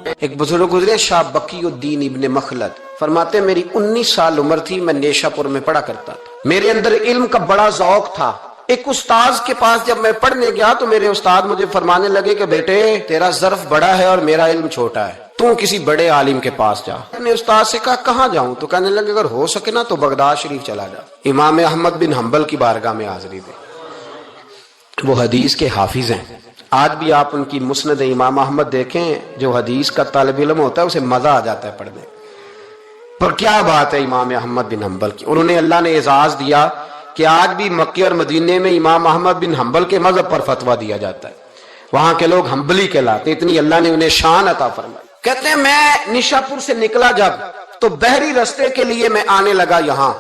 ایک بزرگ گزرے شاہ بقی الدین ابن مخلد، فرماتے میری 19 سال عمر تھی، میں نیشا پور میں پڑھا کرتا تھا، میرے اندر علم کا بڑا ذوق تھا۔ ایک استاذ کے پاس جب میں پڑھنے گیا تو میرے استاد مجھے فرمانے لگے کہ بیٹے تیرا ظرف بڑا ہے اور میرا علم چھوٹا ہے، تو کسی بڑے عالم کے پاس جا۔ میں نے استاد سے کہا کہاں جاؤں؟ تو کہنے لگے اگر ہو سکے نا تو بغداد شریف چلا جا، امام احمد بن حنبل کی بارگاہ میں حاضری دے۔ وہ حدیث کے حافظ ہیں، آج بھی آپ ان کی مسند امام احمد دیکھیں، جو حدیث کا طالب علم ہوتا ہے اسے مزہ آ جاتا ہے پڑھنے پر۔ کیا بات ہے امام احمد بن حنبل کی، انہوں نے اللہ نے اعزاز دیا کہ آج بھی مکے اور مدینے میں امام احمد بن حنبل کے مذہب پر فتویٰ دیا جاتا ہے، وہاں کے لوگ حنبلی کہلاتے، اتنی اللہ نے انہیں شان عطا فرمائی۔ کہتے ہیں میں نشاپور سے نکلا جب تو بحری رستے کے لیے میں آنے لگا یہاں،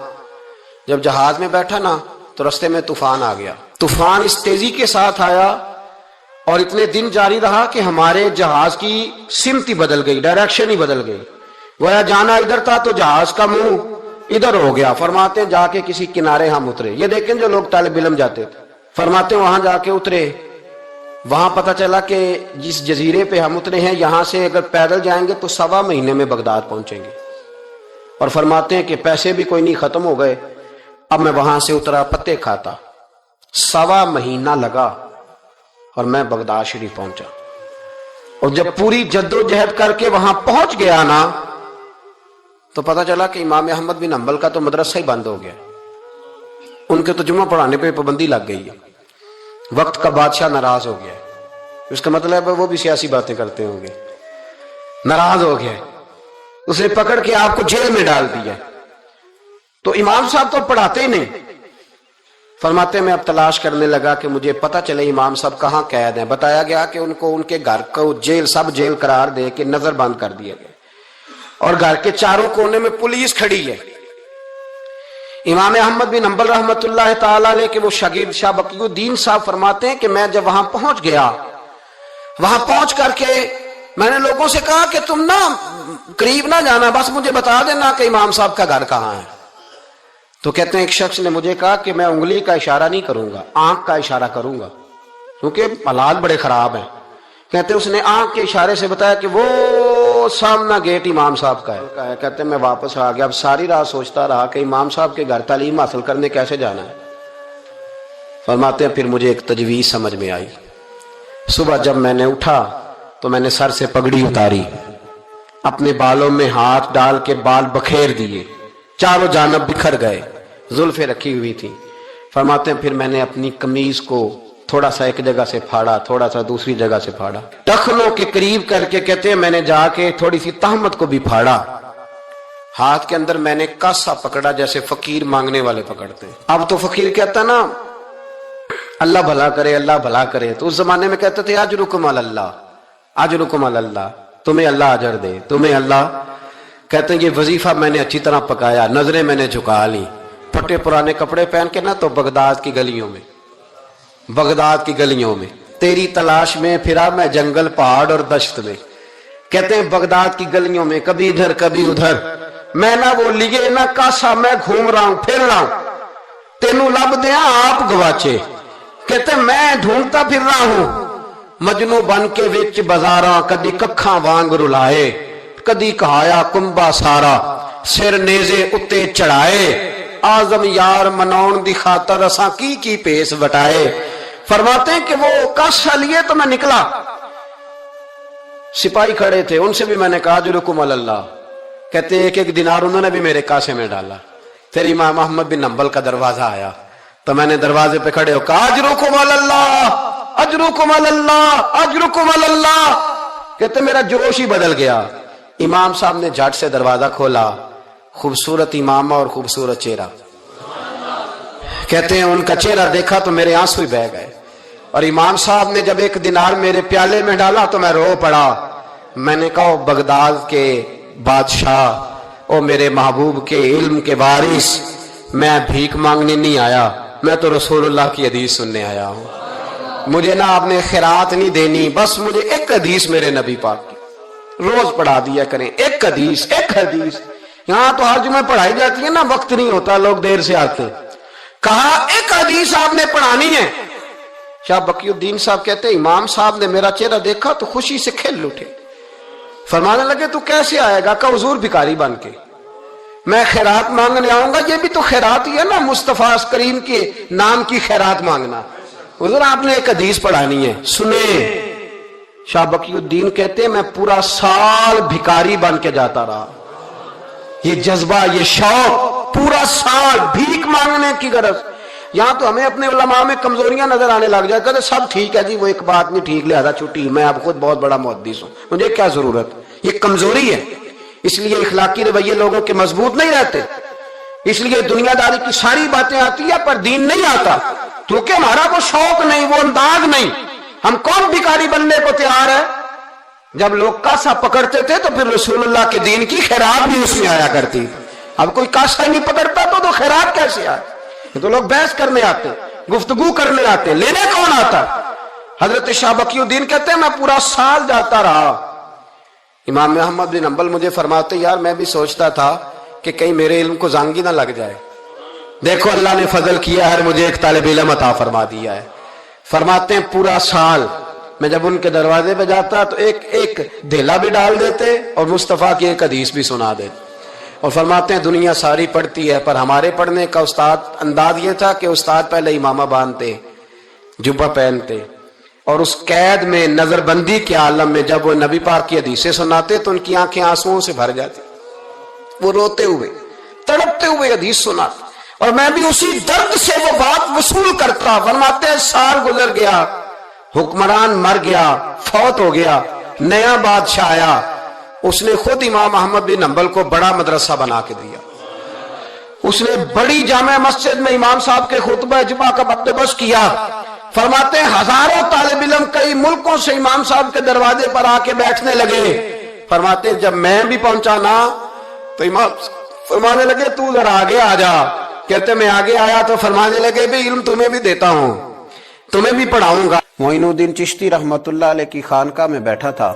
جب جہاز میں بیٹھا نا تو رستے میں طوفان آ گیا، طوفان اس تیزی کے ساتھ آیا اور اتنے دن جاری رہا کہ ہمارے جہاز کی سمت ہی بدل گئی، ڈائریکشن ہی بدل گئی، گویا جانا ادھر تھا تو جہاز کا منہ ادھر ہو گیا۔ فرماتے ہیں جا کے کسی کنارے ہم اترے، یہ دیکھیں جو لوگ طالب علم جاتے تھے، فرماتے ہیں وہاں جا کے اترے، وہاں پتہ چلا کہ جس جزیرے پہ ہم اترے ہیں یہاں سے اگر پیدل جائیں گے تو 1.25 مہینے میں بغداد پہنچیں گے، اور فرماتے ہیں کہ پیسے بھی کوئی نہیں، ختم ہو گئے۔ اب میں وہاں سے اترا پتے کھاتا، 1.25 مہینہ لگا اور میں بغداد شریف پہنچا، اور جب پوری جد و جہد کر کے وہاں پہنچ گیا نا تو پتہ چلا کہ امام احمد بن حنبل کا تو مدرسہ ہی بند ہو گیا، ان کے تو جمعہ پڑھانے پہ پابندی لگ گئی ہے، وقت کا بادشاہ ناراض ہو گیا، اس کا مطلب ہے وہ بھی سیاسی باتیں کرتے ہوں گے، ناراض ہو گیا، اسے پکڑ کے آپ کو جیل میں ڈال دیا۔ تو امام صاحب تو پڑھاتے ہی نہیں، فرماتے میں اب تلاش کرنے لگا کہ مجھے پتہ چلے امام صاحب کہاں قید ہیں۔ بتایا گیا کہ ان کو ان کے گھر کو جیل، سب جیل قرار دے کے نظر بند کر دیا گیا، اور گھر کے چاروں کونے میں پولیس کھڑی ہے۔ امام احمد بن حنبل رحمۃ اللہ تعالی علیہ کے وہ شاگرد شاہ بقی الدین صاحب فرماتے ہیں کہ میں جب وہاں پہنچ گیا، وہاں پہنچ کر کے میں نے لوگوں سے کہا کہ تم نا قریب نہ جانا، بس مجھے بتا دینا کہ امام صاحب کا گھر کہاں ہے۔ تو کہتے ہیں ایک شخص نے مجھے کہا کہ میں انگلی کا اشارہ نہیں کروں گا، آنکھ کا اشارہ کروں گا، کیونکہ حالات بڑے خراب ہیں۔ کہتے ہیں اس نے آنکھ کے اشارے سے بتایا کہ وہ سامنا گیٹ امام صاحب کا ہے۔ کہتے ہیں میں واپس آ گیا، اب ساری رات سوچتا رہا کہ امام صاحب کے گھر تعلیم حاصل کرنے کیسے جانا ہے۔ فرماتے ہیں پھر مجھے ایک تجویز سمجھ میں آئی، صبح جب میں نے اٹھا تو میں نے سر سے پگڑی اتاری، اپنے بالوں میں ہاتھ ڈال کے بال بکھیر دیے، چاروں جانب بکھر گئے، زلفیں رکھی ہوئی تھی۔ فرماتے ہیں پھر میں نے اپنی قمیض کو تھوڑا سا ایک جگہ سے پھاڑا، تھوڑا سا دوسری جگہ سے پھاڑا، ٹخنوں کے قریب کر کے کہتے ہیں میں نے جا کے تھوڑی سی تہمت کو بھی پھاڑا، ہاتھ کے اندر میں نے کاسا پکڑا جیسے فقیر مانگنے والے پکڑتے ہیں۔ اب تو فقیر کہتا نا اللہ بھلا کرے، اللہ بھلا کرے، تو اس زمانے میں کہتے تھے اجرکم علی اللہ، اجرکم علی اللہ، تمہیں اللہ اجر دے، تمہیں اللہ۔ کہتے ہیں یہ وظیفہ میں نے اچھی طرح پکایا، نظریں میں نے جھکا لی، پھٹے پرانے کپڑے پہن کے نا تو بغداد کی گلیوں میں، بغداد کی گلیوں میں تیری تلاش میں پھرا میں جنگل، پہاڑ اور دشت میں۔ کہتے ہیں بغداد کی گلیوں میں کبھی ادھر کبھی ادھر، میں نہ وہ لیے نہ کاسا، میں گھوم رہا ہوں پھر رہا ہوں، تینوں لب دیا آپ گواچے۔ کہتے ہیں میں ڈھونڈتا پھر رہا ہوں مجنو بن کے وچ بازاراں، کدی ککھاں وانگ رلائے، کدی کہایا کنبا سارا، سر نیزے اتے چڑھائے، آزم یار مناؤن دی خاطر اساں کی پیس وٹائے۔ فرماتے ہیں کہ وہ کاسا لیے تو میں نکلا، سپاہی کھڑے تھے، ان سے بھی میں نے کہا اجرکم علی اللہ۔ کہتے ہیں ایک ایک دینار انہوں نے بھی میرے کاسے میں ڈالا۔ پھر امام احمد بن حنبل کا دروازہ آیا تو میں نے دروازے پہ کھڑے ہو کہا اجرکم علی اللہ، اجرکم علی اللہ، اجرکم علی اللہ۔ کہتے میرا جوش ہی بدل گیا۔ امام صاحب نے جھٹ سے دروازہ کھولا، خوبصورت امامہ اور خوبصورت چہرہ، کہتے ہیں ان کا چہرہ دیکھا تو میرے آنسو ہی بہہ گئے، اور امام صاحب نے جب ایک دینار میرے پیالے میں ڈالا تو میں رو پڑا۔ میں نے کہا بغداد کے بادشاہ، او میرے محبوب کے علم کے وارث، میں بھیک مانگنے نہیں آیا، میں تو رسول اللہ کی حدیث سننے آیا ہوں۔ مجھے نہ آپ نے خیرات نہیں دینی، بس مجھے ایک حدیث میرے نبی پاک کی روز پڑھا دیا کریں، ایک حدیث ایک حدیث۔ یہاں تو ہر جمعہ پڑھائی جاتی ہے نا، وقت نہیں ہوتا، لوگ دیر سے آتے۔ کہا ایک حدیث آپ نے پڑھانی ہے۔ شاہ بقی الدین صاحب کہتے ہیں امام صاحب نے میرا چہرہ دیکھا تو خوشی سے کھل اٹھے، فرمانے لگے تو کیسے آئے گا؟ کہ حضور بھکاری بن کے میں خیرات مانگنے آؤں گا. یہ بھی تو خیرات ہی ہے نا، مصطفیٰ کریم کے نام کی خیرات مانگنا. حضور آپ نے ایک حدیث پڑھانی ہے، سنیں. شاہ بقی الدین کہتے ہیں میں پورا سال بھکاری بن کے جاتا رہا. یہ جذبہ، یہ شوق، پورا سال بھیک مانگنے کی غرض. یہاں تو ہمیں اپنے علماء میں کمزوریاں نظر آنے لگ جائے، کہتے سب ٹھیک ہے جی، وہ ایک بات نہیں ٹھیک، لہذا چھٹی، میں اب خود بہت بڑا محدث ہوں، مجھے کیا ضرورت. یہ کمزوری ہے. اس لیے اخلاقی رویے لوگوں کے مضبوط نہیں رہتے. اس لیے دنیا داری کی ساری باتیں آتی ہے پر دین نہیں آتا، کیونکہ ہمارا وہ شوق نہیں، وہ انداز نہیں. ہم کون بھکاری بننے کو تیار ہے؟ جب لوگ کاسا پکڑتے تھے تو پھر رسول اللہ کے دین کی خیرات بھی اس میں آیا کرتی. اب کوئی کاسا نہیں پکڑتا تو خیرات کیسے آئے؟ تو لوگ بحث کرنے آتے، گفتگو کرنے آتے، لینے کون آتا؟ حضرت شاہ بقی الدین کہتے ہیں میں پورا سال جاتا رہا. امام احمد بن حنبل مجھے فرماتے یار میں بھی سوچتا تھا کہ کہیں میرے علم کو زانگی نہ لگ جائے. دیکھو اللہ نے فضل کیا ہے، مجھے ایک طالب علم عطا فرما دیا ہے. فرماتے ہیں پورا سال میں جب ان کے دروازے پہ جاتا تو ایک دھیلا بھی ڈال دیتے اور مصطفیٰ کی ایک حدیث بھی سنا دیتے. اور فرماتے ہیں دنیا ساری پڑھتی ہے پر ہمارے پڑھنے کا استاد انداز یہ تھا کہ استاد پہلے امامہ باندھتے، جبہ پہنتے، اور اس قید میں نظر بندی کے عالم میں جب وہ نبی پاک کی حدیثیں سناتے تو ان کی آنکھیں آنسوؤں سے بھر جاتی. وہ روتے ہوئے تڑپتے ہوئے حدیث سناتے اور میں بھی اسی درد سے وہ بات وصول کرتا. فرماتے ہیں سال گزر گیا، حکمران مر گیا، فوت ہو گیا، نیا بادشاہ آیا. اس نے خود امام احمد بن حنبل کو بڑا مدرسہ بنا کے دیا. اس نے بڑی جامع مسجد میں امام صاحب کے خطبہ جمعہ کا بندوبست کیا. فرماتے ہیں ہزاروں طالب علم کئی ملکوں سے امام صاحب کے دروازے پر آ کے بیٹھنے لگے. فرماتے ہیں جب میں بھی پہنچا نا تو امام فرمانے لگے تو ذرا آگے آ جا. کہتے میں آگے آیا تو فرمانے لگے بھی علم تمہیں بھی دیتا ہوں، تمہیں بھی پڑھاؤں گا. معین الدین چشتی رحمت اللہ علیہ کی خانقاہ میں بیٹھا تھا.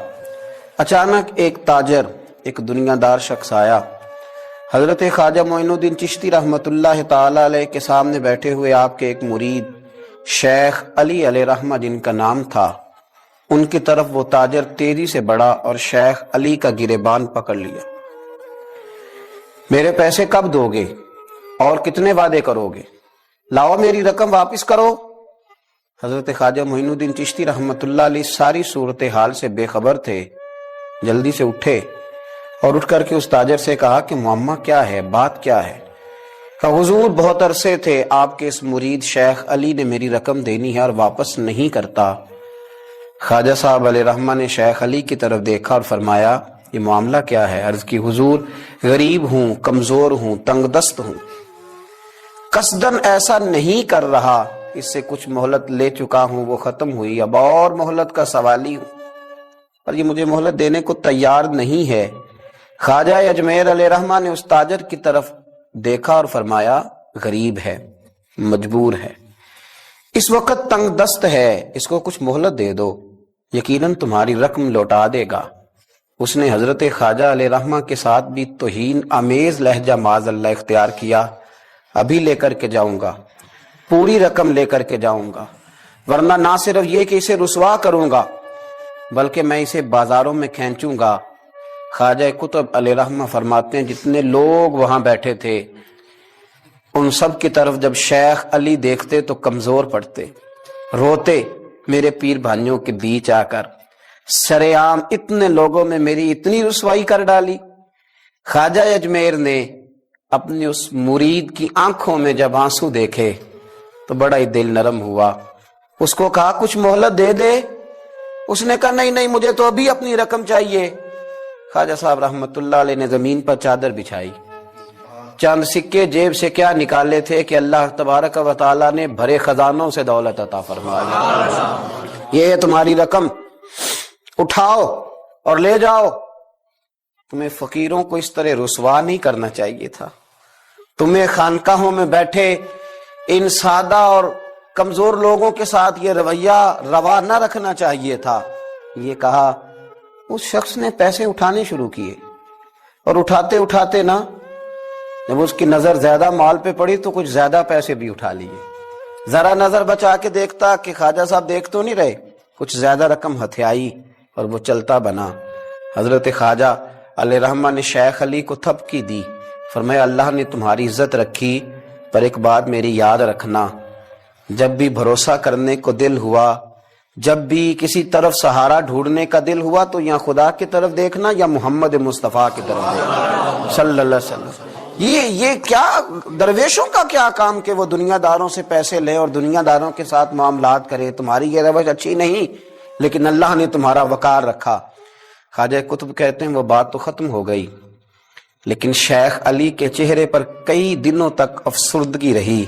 اچانک ایک تاجر، ایک دنیا دار شخص آیا. حضرت خواجہ معین الدین چشتی رحمت اللہ تعالی علیہ کے سامنے بیٹھے ہوئے آپ کے ایک مرید شیخ علی علیہ رحمہ جن کا نام تھا، ان کی طرف وہ تاجر تیزی سے بڑھا اور شیخ علی کا گریبان پکڑ لیا. میرے پیسے کب دو گے اور کتنے وعدے کرو گے؟ لاؤ میری رقم واپس کرو. حضرت خواجہ معین الدین چشتی رحمت اللہ علیہ ساری صورتحال سے بے خبر تھے. جلدی سے اٹھے اور اٹھ کر کے اس تاجر سے کہا کہ معمہ کیا ہے، بات کیا ہے؟ کہ حضور بہت عرصے تھے آپ کے اس مرید شیخ علی نے میری رقم دینی ہے اور واپس نہیں کرتا. خواجہ صاحب علیہ رحمہ نے شیخ علی کی طرف دیکھا اور فرمایا یہ معاملہ کیا ہے؟ عرض کی حضور غریب ہوں، کمزور ہوں، تنگ دست ہوں، قصدن ایسا نہیں کر رہا، اس سے کچھ مہلت لے چکا ہوں، وہ ختم ہوئی، اب اور مہلت کا سوالی ہوں، پر یہ مجھے مہلت دینے کو تیار نہیں ہے. خواجہ اجمیر علیہ رحمہ نے اس تاجر کی طرف دیکھا اور فرمایا غریب ہے، مجبور ہے، اس وقت تنگ دست ہے، اس کو کچھ مہلت دے دو، یقیناً تمہاری رقم لوٹا دے گا. اس نے حضرت خواجہ علیہ رحمہ کے ساتھ بھی توہین آمیز لہجہ معاذ اللہ اختیار کیا. ابھی لے کر کے جاؤں گا، پوری رقم لے کر کے جاؤں گا، ورنہ نہ صرف یہ کہ اسے رسوا کروں گا بلکہ میں اسے بازاروں میں کھینچوں گا. خواجہ قطب علیہ رحمہ فرماتے ہیں جتنے لوگ وہاں بیٹھے تھے ان سب کی طرف جب شیخ علی دیکھتے تو کمزور پڑتے، روتے. میرے پیر بھائیوں کے بیچ آ کر سرعام اتنے لوگوں میں میری اتنی رسوائی کر ڈالی. خواجہ اجمیر نے اپنی اس مرید کی آنکھوں میں جب آنسو دیکھے تو بڑا ہی دل نرم ہوا. اس کو کہا کچھ مہلت دے دے. اس نے کہا نہیں مجھے تو ابھی اپنی رقم چاہیے. خواجہ صاحب رحمت اللہ علیہ نے زمین پر چادر بچھائی، چند سکے جیب سے کیا نکالے تھے کہ اللہ تبارک و تعالیٰ نے بھرے خزانوں سے دولت عطا فرمایا. یہ ہے تمہاری رقم، اٹھاؤ اور لے جاؤ. تمہیں فقیروں کو اس طرح رسوا نہیں کرنا چاہیے تھا. تمہیں خانقاہوں میں بیٹھے ان سادہ اور کمزور لوگوں کے ساتھ یہ رویہ روا نہ رکھنا چاہیے تھا. یہ کہا اس شخص نے پیسے اٹھانے شروع کیے اور اٹھاتے اٹھاتے نا جب اس کی نظر زیادہ مال پہ پڑی تو کچھ زیادہ پیسے بھی اٹھا لیے. ذرا نظر بچا کے دیکھتا کہ خواجہ صاحب دیکھ تو نہیں رہے، کچھ زیادہ رقم ہتھیائی اور وہ چلتا بنا. حضرت خواجہ علیہ رحمہ نے شیخ علی کو تھپکی دی، فرمایا اللہ نے تمہاری عزت رکھی، پر ایک بات میری یاد رکھنا، جب بھی بھروسہ کرنے کو دل ہوا، جب بھی کسی طرف سہارا ڈھونڈنے کا دل ہوا، تو یا خدا کی طرف دیکھنا یا محمد مصطفیٰ کی طرف دیکھنا صلی اللہ علیہ وسلم۔ یہ کیا درویشوں کا کیا کام کہ وہ دنیا داروں سے پیسے لے اور دنیا داروں کے ساتھ معاملات کرے، تمہاری یہ روش اچھی نہیں، لیکن اللہ نے تمہارا وقار رکھا۔ خواجہ قطب کہتے ہیں وہ بات تو ختم ہو گئی، لیکن شیخ علی کے چہرے پر کئی دنوں تک افسردگی رہی۔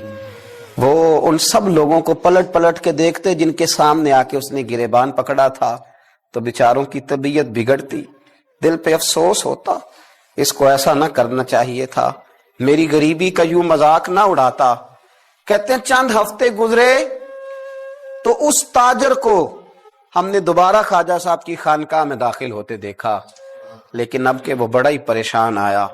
وہ ان سب لوگوں کو پلٹ پلٹ کے دیکھتے جن کے سامنے آ کے اس نے گریبان پکڑا تھا، تو بیچاروں کی طبیعت بگڑتی، دل پہ افسوس ہوتا، اس کو ایسا نہ کرنا چاہیے تھا، میری غریبی کا یوں مذاق نہ اڑاتا۔ کہتے ہیں چند ہفتے گزرے تو اس تاجر کو ہم نے دوبارہ خواجہ صاحب کی خانقاہ میں داخل ہوتے دیکھا، لیکن اب کہ وہ بڑا ہی پریشان آیا،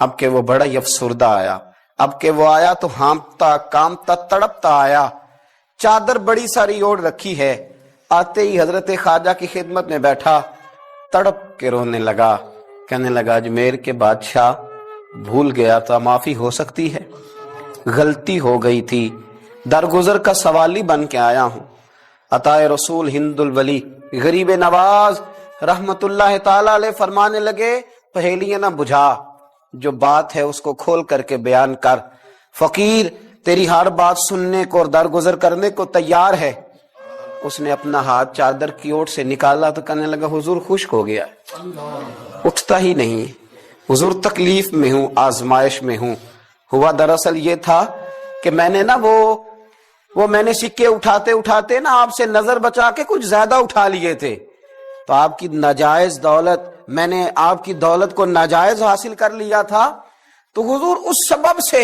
اب کہ وہ بڑا ہی افسردہ آیا، اب کہ وہ آیا تو ہانپتا کامتا تڑپتا آیا، چادر بڑی ساری اوڑھ رکھی ہے، آتے ہی حضرت خواجہ کی خدمت میں بیٹھا، تڑپ کے رونے لگا، کہنے لگا اجمیر کے بادشاہ بھول گیا تھا، معافی ہو سکتی ہے، غلطی ہو گئی تھی، درگزر کا سوالی بن کے آیا ہوں۔ عطائے رسول ہند الولی غریب نواز رحمت اللہ تعالی علیہ فرمانے لگے پہیلیاں نہ بجھا، جو بات ہے اس کو کھول کر کے بیان کر، فقیر تیری ہر بات سننے کو اور درگزر کرنے کو تیار ہے۔ اس نے اپنا ہاتھ چادر کی اوٹ سے نکالا تو کہنے لگا حضور خشک ہو گیا، اٹھتا ہی نہیں، حضور تکلیف میں ہوں، آزمائش میں ہوں۔ ہوا دراصل یہ تھا کہ میں نے نا وہ میں نے سکے اٹھاتے اٹھاتے نا آپ سے نظر بچا کے کچھ زیادہ اٹھا لیے تھے، تو آپ کی ناجائز دولت، میں نے آپ کی دولت کو ناجائز حاصل کر لیا تھا، تو حضور اس سبب سے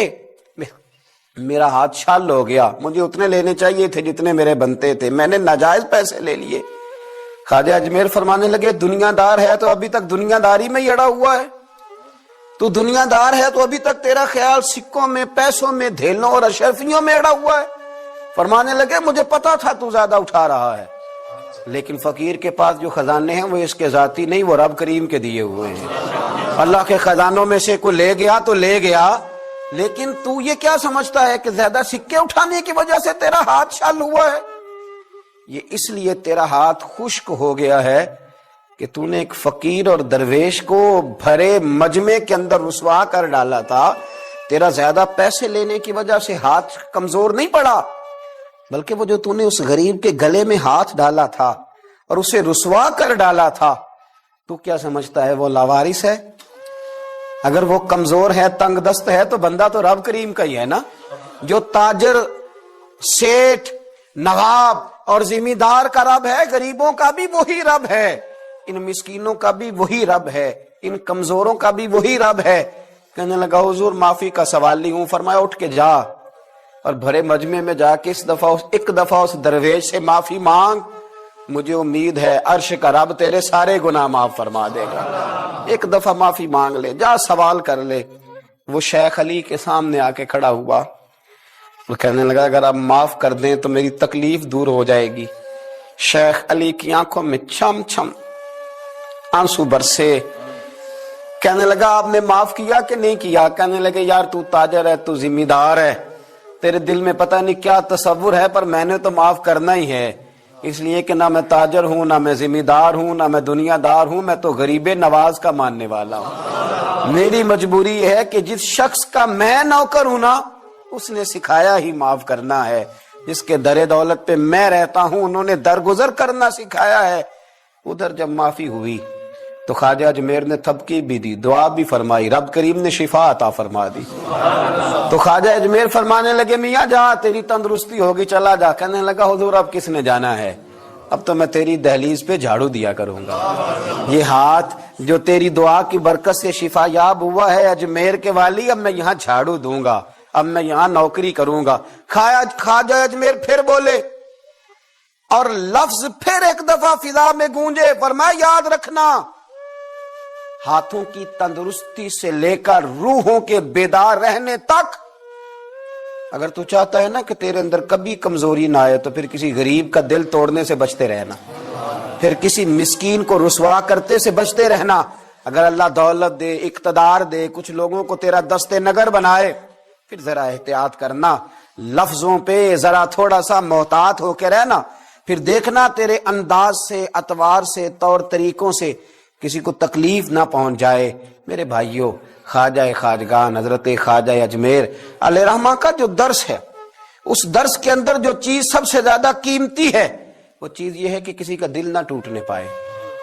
میرا ہاتھ چھال ہو گیا، مجھے اتنے لینے چاہیے تھے جتنے میرے بنتے تھے، میں نے ناجائز پیسے لے لیے۔ خواجہ اجمیر فرمانے لگے دنیا دار ہے تو ابھی تک دنیا داری میں ہی اڑا ہوا ہے، تو دنیا دار ہے تو ابھی تک تیرا خیال سکوں میں، پیسوں میں، دھیلوں اور اشرفیوں میں اڑا ہوا ہے۔ فرمانے لگے مجھے پتا تھا تو زیادہ اٹھا رہا ہے، لیکن فقیر کے پاس جو خزانے ہیں وہ اس کے ذاتی نہیں، وہ رب کریم کے دیے ہوئے ہیں، اللہ کے خزانوں میں سے کوئی لے گیا تو لے گیا، لیکن تو یہ کیا سمجھتا ہے کہ زیادہ سکے اٹھانے کی وجہ سے تیرا ہاتھ چھل ہوا ہے؟ یہ اس لیے تیرا ہاتھ خشک ہو گیا ہے کہ تو نے ایک فقیر اور درویش کو بھرے مجمع کے اندر رسوا کر ڈالا تھا۔ تیرا زیادہ پیسے لینے کی وجہ سے ہاتھ کمزور نہیں پڑا، بلکہ وہ جو تو نے اس غریب کے گلے میں ہاتھ ڈالا تھا اور اسے رسوا کر ڈالا تھا، تو کیا سمجھتا ہے وہ لاوارث ہے؟ اگر وہ کمزور ہے، تنگ دست ہے، تو بندہ تو رب کریم کا ہی ہے نا۔ جو تاجر، سیٹھ، نواب اور ذمہ دار کا رب ہے، غریبوں کا بھی وہی رب ہے، ان مسکینوں کا بھی وہی رب ہے، ان کمزوروں کا بھی وہی رب ہے۔ کہنے لگا حضور معافی کا سوالی ہوں۔ فرمایا اٹھ کے جا اور بھرے مجمع میں جا کے ایک دفعہ اس درویش سے معافی مانگ، مجھے امید ہے عرش کا رب تیرے سارے گناہ معاف فرما دے گا۔ ایک دفعہ معافی مانگ لے، جا سوال کر لے۔ وہ شیخ علی کے سامنے آ کے کھڑا ہوا، وہ کہنے لگا اگر آپ معاف کر دیں تو میری تکلیف دور ہو جائے گی۔ شیخ علی کی آنکھوں میں چھم چھم آنسو برسے، کہنے لگا آپ نے معاف کیا کہ نہیں کیا؟ کہنے لگے یار تو تاجر ہے، تو ذمہ دار ہے، تیرے دل میں پتہ نہیں کیا تصور ہے، پر میں نے تو معاف کرنا ہی ہے، اس لیے کہ نہ میں تاجر ہوں، نہ میں ذمہ دار ہوں، نہ میں دنیا دار ہوں، میں تو غریب نواز کا ماننے والا ہوں۔ میری مجبوری ہے کہ جس شخص کا میں نوکر ہوں نا، اس نے سکھایا ہی معاف کرنا ہے، جس کے در دولت پہ میں رہتا ہوں انہوں نے درگزر کرنا سکھایا ہے۔ ادھر جب معافی ہوئی تو خواجہ اجمیر نے تھپکی بھی دی، دعا بھی فرمائی، رب کریم نے شفا عطا فرما دی۔ تو خواجہ اجمیر فرمانے لگے میاں جا تیری تندرستی ہوگی، چلا جا۔ کہنے لگا حضور اب کس نے جانا ہے، اب تو میں تیری دہلیز پہ جھاڑو دیا کروں گا۔ یہ ہاتھ جو تیری دعا کی برکت سے شفا یاب ہوا ہے اجمیر کے والی، اب میں یہاں جھاڑو دوں گا، اب میں یہاں نوکری کروں گا۔ خواجہ اجمیر پھر بولے اور لفظ پھر ایک دفعہ فضا میں گونجے، فرمایا یاد رکھنا ہاتھوں کی تندرستی سے لے کر روحوں کے بیدار رہنے تک، اگر تو چاہتا ہے نا کہ تیرے اندر کبھی کمزوری نہ آئے تو پھر کسی غریب کا دل توڑنے سے بچتے رہنا۔ پھر کسی مسکین کو رسوا کرتے سے بچتے رہنا. اگر اللہ دولت دے، اقتدار دے، کچھ لوگوں کو تیرا دست نگر بنائے، پھر ذرا احتیاط کرنا، لفظوں پہ ذرا تھوڑا سا محتاط ہو کے رہنا. پھر دیکھنا تیرے انداز سے، اطوار سے، طور طریقوں سے کسی کو تکلیف نہ پہنچ جائے. میرے بھائیوں، خواجہ خواجگان حضرت خواجہ اجمیر علیہ رحمہ کا جو درس ہے، اس درس کے اندر جو چیز سب سے زیادہ قیمتی ہے وہ چیز یہ ہے کہ کسی کا دل نہ ٹوٹنے پائے،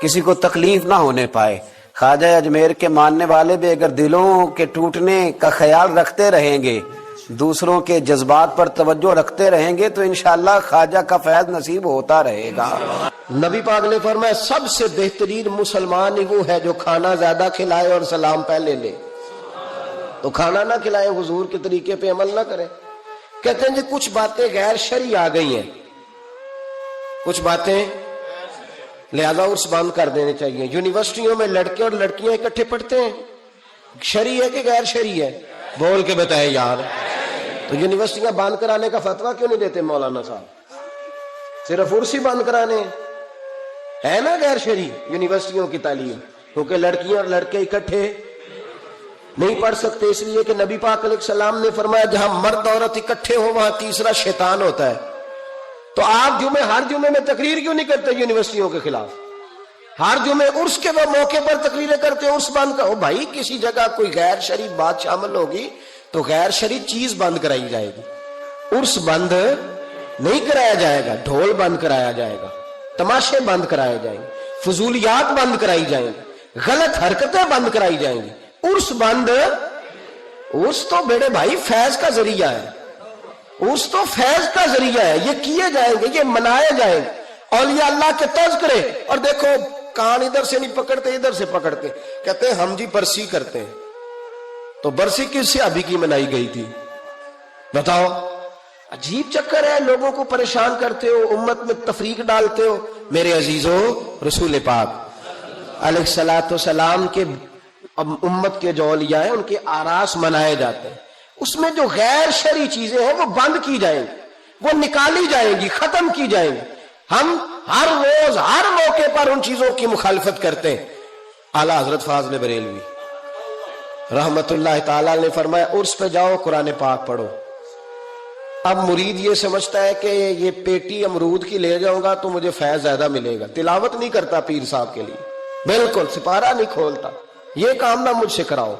کسی کو تکلیف نہ ہونے پائے. خواجہ اجمیر کے ماننے والے بھی اگر دلوں کے ٹوٹنے کا خیال رکھتے رہیں گے، دوسروں کے جذبات پر توجہ رکھتے رہیں گے، تو انشاءاللہ خواجہ کا فیض نصیب ہوتا رہے گا. نبی پاک نے فرمایا سب سے بہترین مسلمان ہی وہ ہے جو کھانا زیادہ کھلائے اور سلام پہلے لے. تو کھانا نہ کھلائے، حضور کے طریقے پہ عمل نہ کرے. کہتے ہیں جی کچھ باتیں غیر شرعی آ گئی ہیں، کچھ باتیں لہذا عرس بند کر دینے چاہیے. یونیورسٹیوں میں لڑکے اور لڑکیاں اکٹھے پڑھتے ہیں، شرعی ہے کہ غیر شرعی ہے؟ بول کے بتائے یار. تو یونیورسٹیاں بند کرانے کا فتویٰ کیوں نہیں دیتے مولانا صاحب؟ صرف عرس ہی بند کرانے ہے نا غیر شرعی یونیورسٹیوں کی تعلیم، کیونکہ لڑکیاں اور لڑکے اکٹھے نہیں پڑھ سکتے، اس لیے کہ نبی پاک علیہ السلام نے فرمایا جہاں مرد عورت اکٹھے ہو وہاں تیسرا شیطان ہوتا ہے. تو آپ ہر جمعے میں تقریر کیوں نہیں کرتے یونیورسٹیوں کے خلاف؟ ہر جمعے عرس کے وہ موقع پر تقریریں کرتے، عرس بند کرو. بھائی کسی جگہ کوئی غیر شرعی بات شامل ہوگی تو غیر شرعی چیز بند کرائی جائے گی. عرس بند نہیں کرایا جائے گا، ڈھول بند کرایا جائے گا، تماشے بند کرائے جائیں گے، فضولیات بند کرائی جائیں گی، غلط حرکتیں بند کرائی جائیں گی. عرس بند، عرس تو بیڑے بھائی فیض کا ذریعہ ہے، عرس تو فیض کا ذریعہ ہے. یہ کیے جائیں گے، یہ منائے جائیں گے، اولیاء اللہ کے تذکرے. اور دیکھو کان ادھر سے نہیں پکڑتے، ادھر سے پکڑتے، کہتے ہیں ہم جی برسی کرتے ہیں. تو برسی کس سے ابھی کی منائی گئی تھی بتاؤ؟ عجیب چکر ہے، لوگوں کو پریشان کرتے ہو، امت میں تفریق ڈالتے ہو. میرے عزیزو، رسول پاک علیہ الصلوۃ والسلام کے امت کے جو اولیاء ہیں ان کے آراس منائے جاتے ہیں، اس میں جو غیر شرعی چیزیں ہیں وہ بند کی جائیں گی، وہ نکالی جائیں گی، ختم کی جائیں گی. ہم ہر روز ہر موقع پر ان چیزوں کی مخالفت کرتے ہیں. اعلیٰ حضرت فاضل بریلوی رحمت اللہ تعالی نے فرمایا عرس پہ جاؤ قرآن پاک پڑھو. اب مرید یہ سمجھتا ہے کہ یہ پیٹی امرود کی لے جاؤں گا تو مجھے فیض زیادہ ملے گا، تلاوت نہیں کرتا پیر صاحب کے لیے، بالکل سپارہ نہیں کھولتا. یہ کام نہ مجھ سے کراؤ،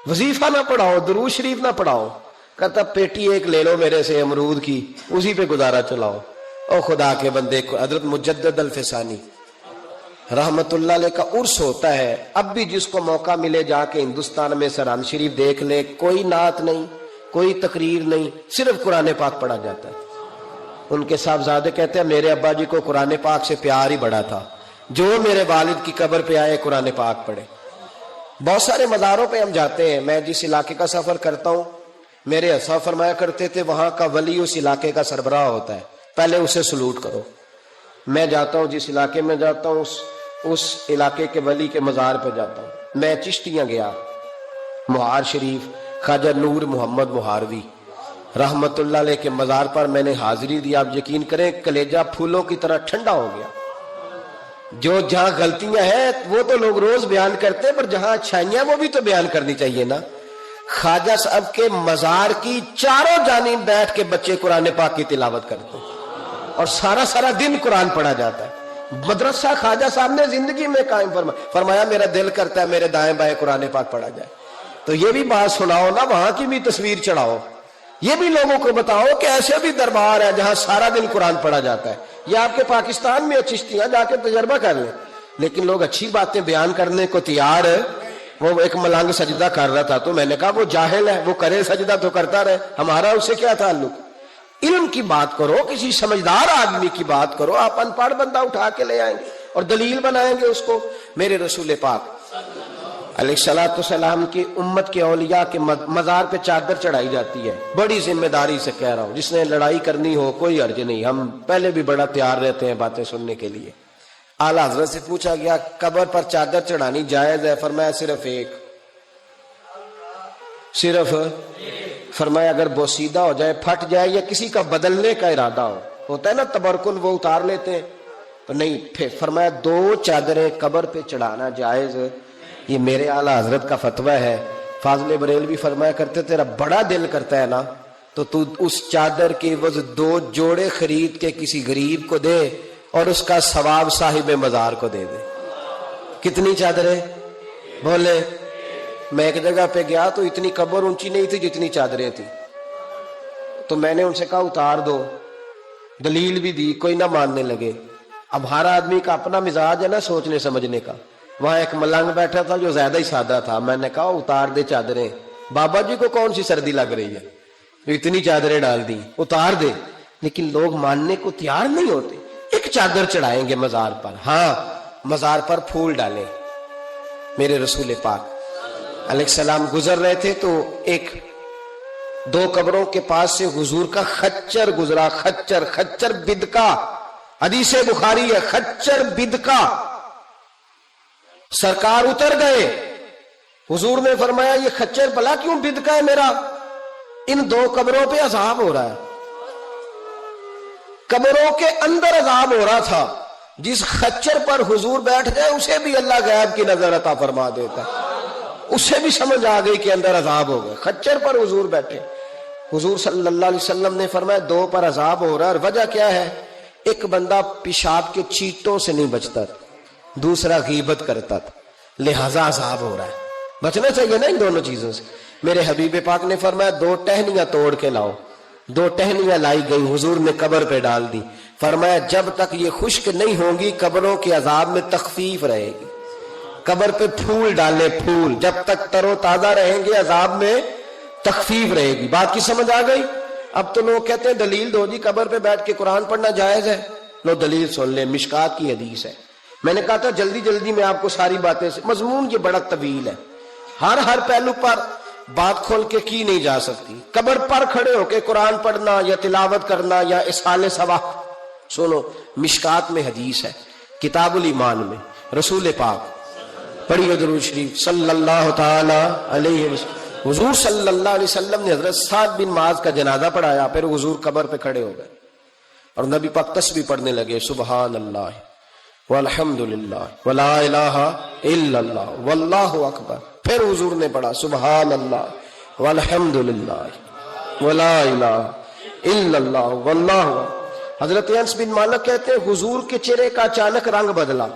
وظیفہ نہ پڑھاؤ، درود شریف نہ پڑھاؤ، کہتا پیٹی ایک لے لو میرے سے امرود کی، اسی پہ گزارا چلاؤ. او خدا کے بندے کو حضرت مجدد الفسانی رحمت اللہ علیہ کا عرس ہوتا ہے. اب بھی جس کو موقع ملے جا کے ہندوستان میں سرحد شریف دیکھ لے، کوئی نعت نہیں، کوئی تقریر نہیں، صرف قرآن پاک پڑھا جاتا ہے. ان کے صاحبزادے کہتے ہیں میرے ابا جی کو قرآن پاک سے پیار ہی بڑا تھا، جو میرے والد کی قبر پہ آئے قرآن پاک پڑھے. بہت سارے مزاروں پہ ہم جاتے ہیں، میں جس علاقے کا سفر کرتا ہوں، میرے اساں فرمایا کرتے تھے وہاں کا ولی اس علاقے کا سربراہ ہوتا ہے، پہلے اسے سلوٹ کرو. میں جاتا ہوں جس علاقے میں جاتا ہوں اس علاقے کے ولی کے مزار پہ جاتا ہوں. میں چشتیاں گیا، مہار شریف خواجہ نور محمد مہاروی رحمت اللہ علیہ کے مزار پر میں نے حاضری دی. آپ یقین کریں کلیجہ پھولوں کی طرح ٹھنڈا ہو گیا. جو جہاں غلطیاں ہیں وہ تو لوگ روز بیان کرتے ہیں، پر جہاں اچھائیاں وہ بھی تو بیان کرنی چاہیے نا. خواجہ صاحب کے مزار کی چاروں جانب بیٹھ کے بچے قرآن پاک کی تلاوت کرتے ہیں اور سارا دن قرآن پڑھا جاتا ہے. مدرسہ خواجہ صاحب نے زندگی میں قائم فرمایا میرا دل کرتا ہے میرے دائیں بائیں قرآن پاک پڑھا جائے. تو یہ بھی بات سناؤ نا، وہاں کی بھی تصویر چڑھاؤ، یہ بھی لوگوں کو بتاؤ کہ ایسے بھی دربار ہے جہاں سارا دن قرآن پڑھا جاتا ہے. یہ آپ کے پاکستان میں چشتیاں جا کے تجربہ کر لیں. لیکن لوگ اچھی باتیں بیان کرنے کو تیار ہے. وہ ایک ملنگ سجدہ کر رہا تھا تو میں نے کہا وہ جاہل ہے، وہ کرے سجدہ تو کرتا رہے، ہمارا اس سے کیا تعلق. علم کی بات کرو، کسی سمجھدار آدمی کی بات کرو. آپ ان پڑھ بندہ اٹھا کے لے آئیں گے اور دلیل بنائیں گے اس کو. میرے رسول پاک علیہ الصلوۃ والسلام کی امت کے اولیاء کے مزار پہ چادر چڑھائی جاتی ہے. بڑی ذمہ داری سے کہہ رہا ہوں، جس نے لڑائی کرنی ہو کوئی حرج نہیں، ہم پہلے بھی بڑا تیار رہتے ہیں باتیں سننے کے لیے. اعلیٰ حضرت سے پوچھا گیا قبر پر چادر چڑھانی جائز ہے؟ فرمایا صرف ایک. صرف فرمایا اگر بوسیدہ ہو جائے، پھٹ جائے یا کسی کا بدلنے کا ارادہ ہو، ہوتا ہے نا تبرکن وہ اتار لیتے ہیں، تو نہیں، پھر فرمایا 2 چادریں قبر پہ چڑھانا جائز، یہ میرے اعلیٰ حضرت کا فتویٰ ہے۔ فاضل بریلوی فرمایا کرتے تیرا بڑا دل کرتا ہے نا تو تو اس چادر کے عوض 2 جوڑے خرید کے کسی غریب کو دے اور اس کا ثواب صاحب مزار کو دے دے۔ کتنی چادریں؟ بولے۔ میں ایک جگہ پہ گیا تو اتنی قبر اونچی نہیں تھی جتنی چادریں تھی، تو میں نے ان سے کہا اتار دو، دلیل بھی دی، کوئی نہ ماننے لگے۔ اب ہر آدمی کا اپنا مزاج ہے نا سوچنے سمجھنے کا۔ وہاں ایک ملنگ بیٹھا تھا جو زیادہ ہی سادہ تھا، میں نے کہا اتار دے چادریں، بابا جی کو کون سی سردی لگ رہی ہے، اتنی چادریں ڈال دی، اتار دے۔ لیکن لوگ ماننے کو تیار نہیں ہوتے۔ ایک چادر چڑھائیں گے مزار پر، ہاں مزار پر پھول ڈالیں۔ میرے رسول پاک علیہ السلام گزر رہے تھے تو 2 قبروں کے پاس سے حضور کا خچر گزرا، خچر بدکا، حدیث بخاری ہے، خچر بدکا۔ سرکار اتر گئے، حضور نے فرمایا یہ خچر بلا کیوں بدکا ہے میرا؟ ان 2 قبروں پہ عذاب ہو رہا ہے، قبروں کے اندر عذاب ہو رہا تھا۔ جس خچر پر حضور بیٹھ گئے اسے بھی اللہ غیب کی نظر عطا فرما دیتا، اسے بھی سمجھ آ گئی کہ اندر عذاب ہو گئے۔ خچر پر حضور بیٹھے، حضور صلی اللہ علیہ وسلم نے فرمایا 2 پر عذاب ہو رہا ہے، اور وجہ کیا ہے؟ ایک بندہ پیشاب کے چیٹوں سے نہیں بچتا، دوسرا غیبت کرتا تھا، لہذا عذاب ہو رہا ہے۔ بچنا چاہیے نا ان دونوں چیزوں سے۔ میرے حبیب پاک نے فرمایا 2 ٹہنیاں توڑ کے لاؤ۔ 2 ٹہنیاں لائی گئی، حضور نے قبر پہ ڈال دی، فرمایا جب تک یہ خشک نہیں ہوں گی قبروں کے عذاب میں تخفیف رہے گی۔ قبر پہ پھول ڈالے، پھول جب تک تر و تازہ رہیں گے عذاب میں تخفیف رہے گی۔ بات کی سمجھ آ گئی؟ اب تو لوگ کہتے ہیں دلیل دو جی، قبر پہ بیٹھ کے قرآن پڑھنا جائز ہے۔ لو دلیل سن لیں، مشکات کی حدیث ہے۔ میں نے کہا تھا جلدی میں آپ کو ساری باتیں، مضمون یہ بڑا طویل ہے، ہر پہلو پر بات کھول کے کی نہیں جا سکتی۔ قبر پر کھڑے ہو کے قرآن پڑھنا یا تلاوت کرنا یا اصحال ثواب، سنو مشکات میں حدیث ہے، کتاب الایمان میں، رسول پاک پڑھیے درود شریف صلی اللہ تعالی علیہ وسلم۔ حضور صلی اللہ علیہ وسلم نے حضرت سعد بن معاذ کا جنازہ پڑھایا، پھر حضور قبر پہ کھڑے ہو گئے اور نبی پاک تسبیح پڑھنے لگے، سبحان اللہ والحمد للہ ولا الہ الا اللہ واللہ اکبر۔ پھر حضور نے پڑھا سبحان اللہ والحمد للہ ولا الہ الا اللہ واللہ اکبر۔ حضرت انس بن مالک کہتے ہیں حضور کے چہرے کا اچانک رنگ بدلا،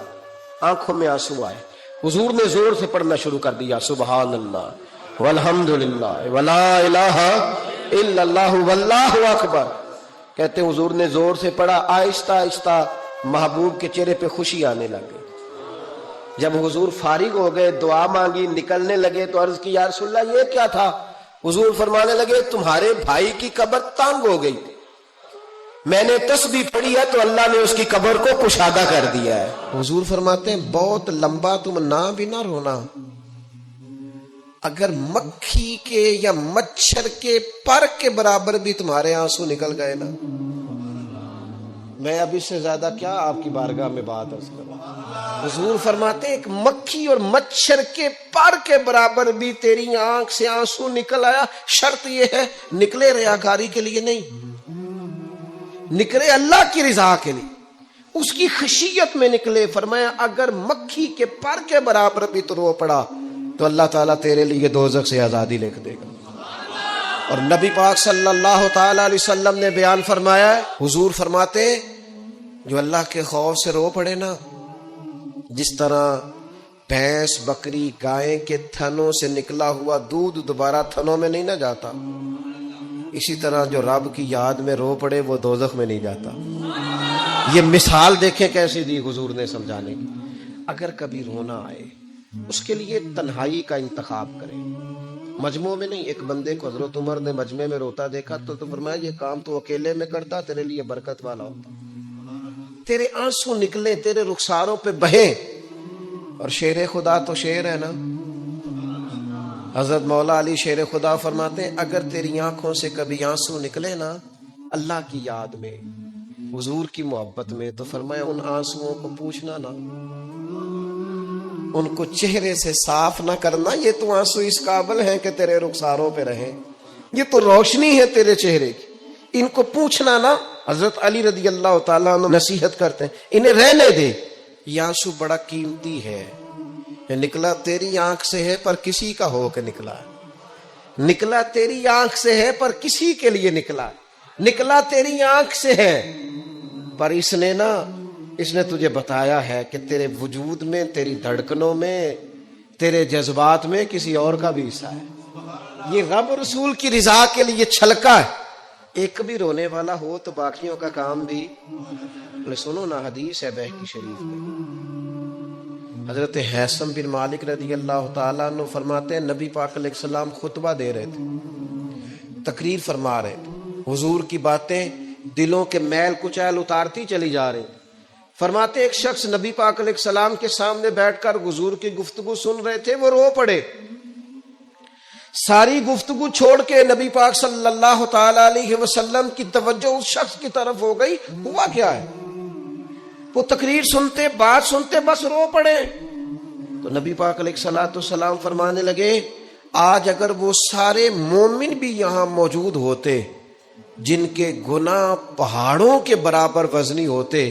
آنکھوں میں آنسو آئے، حضور نے زور سے پڑھنا شروع کر دیا سبحان اللہ والحمد للہ ولا الہ الا اللہ واللہ اکبر۔ کہتے ہیں حضور نے زور سے پڑھا، آہستہ آہستہ محبوب کے چہرے پہ خوشی آنے لگی۔ جب حضور فارغ ہو گئے، دعا مانگی، نکلنے لگے تو عرض کی یا رسول اللہ یہ کیا تھا؟ حضور فرمانے لگے تمہارے بھائی کی قبر تنگ ہو گئی، میں نے تسبیح پڑھی ہے تو اللہ نے اس کی قبر کو کشادہ کر دیا ہے۔ حضور فرماتے ہیں بہت لمبا تم نہ بھی نہ رونا، اگر مکھی کے یا مچھر کے پر کے برابر بھی تمہارے آنسو نکل گئے نا، میں اب اس سے زیادہ کیا آپ کی بارگاہ میں بات عرض کروں۔ حضور فرماتے ہیں ایک مکھی اور مچھر کے پر کے برابر بھی تیری آنکھ سے آنسو نکل آیا، شرط یہ ہے نکلے ریاکاری کے لیے نہیں، نکلے اللہ کی رضا کے لیے، اس کی خشیت میں نکلے۔ فرمایا اگر مکھی کے پر کے برابر بھی تو رو پڑا تو اللہ تعالیٰ تیرے لیے دوزخ سے آزادی لکھ دے گا۔ اور نبی پاک صلی اللہ تعالی علیہ وسلم نے بیان فرمایا ہے، حضور فرماتے جو اللہ کے خوف سے رو پڑے نا، جس طرح بھینس بکری گائے کے تھنوں سے نکلا ہوا دودھ دوبارہ تھنوں میں نہیں نہ جاتا، اسی طرح جو رب کی یاد میں رو پڑے وہ دوزخ میں نہیں جاتا۔ یہ مثال دیکھیں کیسی دی حضور نے سمجھانے کی۔ اگر کبھی رونا آئے اس کے لیے تنہائی کا انتخاب کریں، مجموع میں نہیں۔ ایک بندے کو حضرت عمر نے مجمع میں روتا دیکھا تو فرمایا یہ کام تو اکیلے میں کرتا، تیرے لیے برکت والا ہوتا، تیرے آنسو نکلے، تیرے رخساروں پہ بہیں۔ اور شیر خدا تو شیر ہے نا، حضرت مولا علی شیر خدا فرماتے ہیں اگر تیری آنکھوں سے کبھی آنسو نکلے نا اللہ کی یاد میں، حضور کی محبت میں، تو فرمایا ان آنسوؤں کو پوچھنا نا، ان کو چہرے سے صاف نہ کرنا، یہ تو آنسو اس قابل ہیں کہ تیرے رخساروں پہ رہیں، یہ تو روشنی ہے تیرے چہرے کی، ان کو پوچھنا نا حضرت علی رضی اللہ تعالیٰ عنہ نصیحت کرتے ہیں انہیں رہنے دے، یہ آنسو بڑا قیمتی ہے، یہ نکلا تیری آنکھ سے ہے پر کسی کا ہو کے نکلا، نکلا تیری آنکھ سے ہے پر کسی کے لیے نکلا، نکلا تیری آنکھ سے ہے پر اس نے تجھے بتایا ہے کہ تیرے وجود میں، تیری دھڑکنوں میں، تیرے جذبات میں کسی اور کا بھی حصہ ہے۔ یہ رب رسول کی رضا کے لیے چھلکا ہے۔ ایک بھی رونے والا ہو تو باقیوں کا کام بھی، سنو نا، حدیث ہے بہقی شریف میں، حضرت حیثم بن مالک رضی اللہ تعالیٰ عنہ فرماتے ہیں نبی پاک علیہ السلام خطبہ دے رہے تھے، تقریر فرما رہے تھے، حضور کی باتیں دلوں کے میل کچیل اتارتی چلی جا رہی، فرماتے ایک شخص نبی پاک علیہ السلام کے سامنے بیٹھ کر حضور کی گفتگو سن رہے تھے، وہ رو پڑے، ساری گفتگو چھوڑ کے نبی پاک صلی اللہ تعالی علیہ وسلم کی توجہ اس شخص کی طرف ہو گئی۔ ہوا کیا ہے؟ وہ تقریر سنتے، بات سنتے بس رو پڑے۔ تو نبی پاک علیہ الصلوۃ والسلام فرمانے لگے آج اگر وہ سارے مومن بھی یہاں موجود ہوتے جن کے گناہ پہاڑوں کے برابر وزنی ہوتے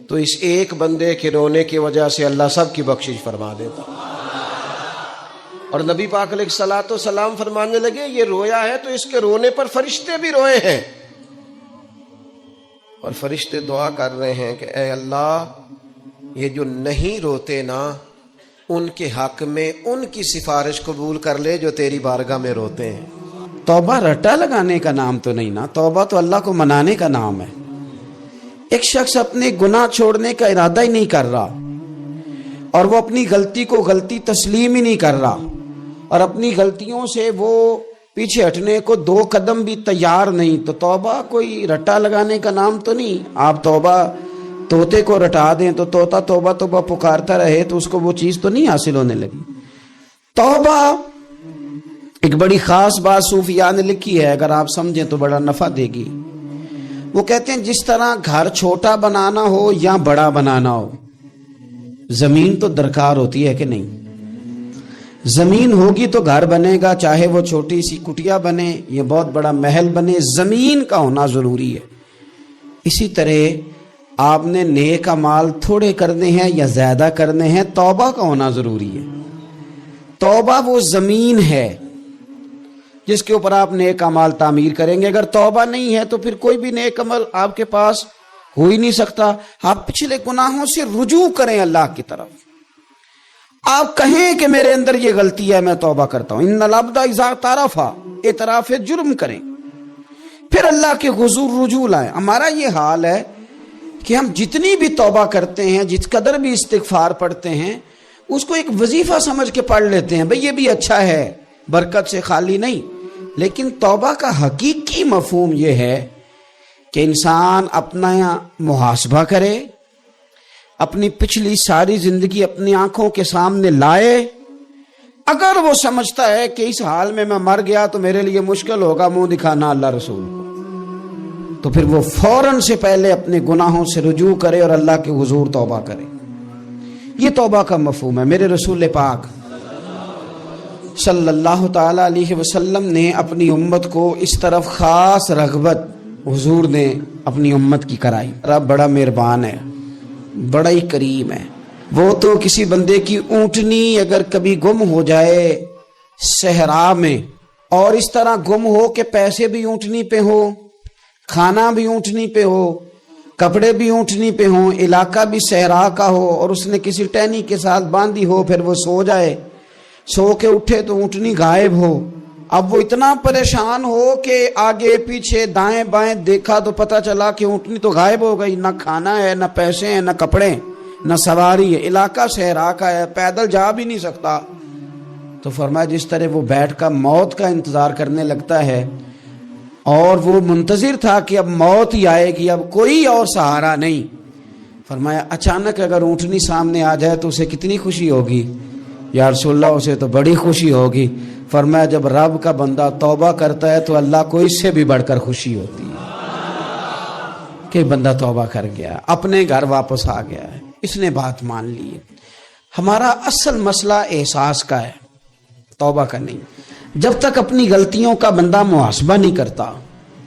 تو اس ایک بندے کے رونے کی وجہ سے اللہ سب کی بخشش فرما دیتا۔ اور نبی پاک علیہ الصلوۃ والسلام فرمانے لگے یہ رویا ہے تو اس کے رونے پر فرشتے بھی روئے ہیں، اور فرشتے دعا کر رہے ہیں کہ اے اللہ یہ جو نہیں روتے نا ان کے حق میں ان کی سفارش قبول کر لے جو تیری بارگاہ میں روتے ہیں۔ توبہ رٹا لگانے کا نام تو نہیں نا، توبہ تو اللہ کو منانے کا نام ہے۔ ایک شخص اپنے گناہ چھوڑنے کا ارادہ ہی نہیں کر رہا اور وہ اپنی غلطی کو غلطی تسلیم ہی نہیں کر رہا اور اپنی غلطیوں سے وہ پیچھے ہٹنے کو 2 قدم بھی تیار نہیں، تو توبہ کوئی رٹا لگانے کا نام تو نہیں۔ آپ توبہ طوطے کو رٹا دیں تو طوطا توبہ توبہ پکارتا رہے تو اس کو وہ چیز تو نہیں حاصل ہونے لگی۔ توبہ ایک بڑی خاص بات صوفیاء نے لکھی ہے، اگر آپ سمجھیں تو بڑا نفع دے گی۔ وہ کہتے ہیں جس طرح گھر چھوٹا بنانا ہو یا بڑا بنانا ہو، زمین تو درکار ہوتی ہے کہ نہیں؟ زمین ہوگی تو گھر بنے گا، چاہے وہ چھوٹی سی کٹیا بنے یا بہت بڑا محل بنے، زمین کا ہونا ضروری ہے۔ اسی طرح آپ نے نیک اعمال تھوڑے کرنے ہیں یا زیادہ کرنے ہیں، توبہ کا ہونا ضروری ہے۔ توبہ وہ زمین ہے جس کے اوپر آپ نیک اعمال تعمیر کریں گے۔ اگر توبہ نہیں ہے تو پھر کوئی بھی نیک عمل آپ کے پاس ہو ہی نہیں سکتا۔ آپ پچھلے گناہوں سے رجوع کریں اللہ کی طرف، آپ کہیں کہ میرے اندر یہ غلطی ہے، میں توبہ کرتا ہوں۔ ان العبد اذا اعترف، اعتراف جرم کریں، پھر اللہ کے حضور رجوع لائیں۔ ہمارا یہ حال ہے کہ ہم جتنی بھی توبہ کرتے ہیں، جس قدر بھی استغفار پڑھتے ہیں، اس کو ایک وظیفہ سمجھ کے پڑھ لیتے ہیں، بھئی یہ بھی اچھا ہے، برکت سے خالی نہیں۔ لیکن توبہ کا حقیقی مفہوم یہ ہے کہ انسان اپنا محاسبہ کرے، اپنی پچھلی ساری زندگی اپنی آنکھوں کے سامنے لائے۔ اگر وہ سمجھتا ہے کہ اس حال میں مر گیا تو میرے لیے مشکل ہوگا منہ دکھانا اللہ رسول کو، تو پھر وہ فوراً سے پہلے اپنے گناہوں سے رجوع کرے اور اللہ کے حضور توبہ کرے۔ یہ توبہ کا مفہوم ہے۔ میرے رسول پاک صلی اللہ تعالی علیہ وسلم نے اپنی امت کو اس طرف خاص رغبت حضور نے اپنی امت کی کرائی۔ رب بڑا مہربان ہے، بڑا ہی کریم ہے۔ وہ تو کسی بندے کی اونٹنی اگر کبھی گم ہو جائے صحرا میں، اور اس طرح گم ہو کہ پیسے بھی اونٹنی پہ ہو، کھانا بھی اونٹنی پہ ہو، کپڑے بھی اونٹنی پہ ہوں، علاقہ بھی صحرا کا ہو، اور اس نے کسی ٹہنی کے ساتھ باندھی ہو، پھر وہ سو جائے، سو کے اٹھے تو اونٹنی غائب ہو۔ اب وہ اتنا پریشان ہو کہ آگے پیچھے دائیں بائیں دیکھا تو پتہ چلا کہ اونٹنی تو غائب ہو گئی، نہ کھانا ہے، نہ پیسے ہیں، نہ کپڑے، نہ سواری ہے، علاقہ صحرا کا ہے، پیدل جا بھی نہیں سکتا۔ تو فرمایا جس طرح وہ بیٹھ کر موت کا انتظار کرنے لگتا ہے، اور وہ منتظر تھا کہ اب موت ہی آئے گی، اب کوئی اور سہارا نہیں، فرمایا اچانک اگر اونٹنی سامنے آ جائے تو اسے کتنی خوشی ہوگی؟ یا رسول اللہ اسے تو بڑی خوشی ہوگی۔ فرمایا جب رب کا بندہ توبہ کرتا ہے تو اللہ کو اس سے بھی بڑھ کر خوشی ہوتی ہے کہ بندہ توبہ کر گیا، اپنے گھر واپس آ گیا ہے، اس نے بات مان لی ہے۔ ہمارا اصل مسئلہ احساس کا ہے، توبہ کا نہیں۔ جب تک اپنی غلطیوں کا بندہ محاسبہ نہیں کرتا،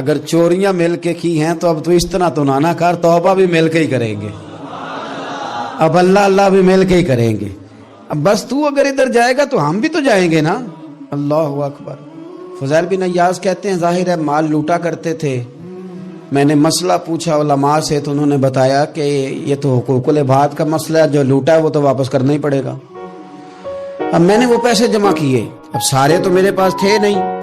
اگر چوریاں مل کے کی ہیں تو اب تو اس طرح تو نانا کار، توبہ بھی مل کے ہی کریں گے، اب اللہ اللہ بھی مل کے ہی کریں گے۔ اب بس تو اگر ادھر جائے گا تو ہم بھی تو جائیں گے نا۔ اللہ اکبر۔ فضیل بن ایاز کہتے ہیں ظاہر ہے مال لوٹا کرتے تھے، میں نے مسئلہ پوچھا علماء سے تو انہوں نے بتایا کہ یہ تو حقوق العباد کا مسئلہ ہے، جو لوٹا ہے وہ تو واپس کرنا ہی پڑے گا۔ اب میں نے وہ پیسے جمع کیے، اب سارے تو میرے پاس تھے نہیں،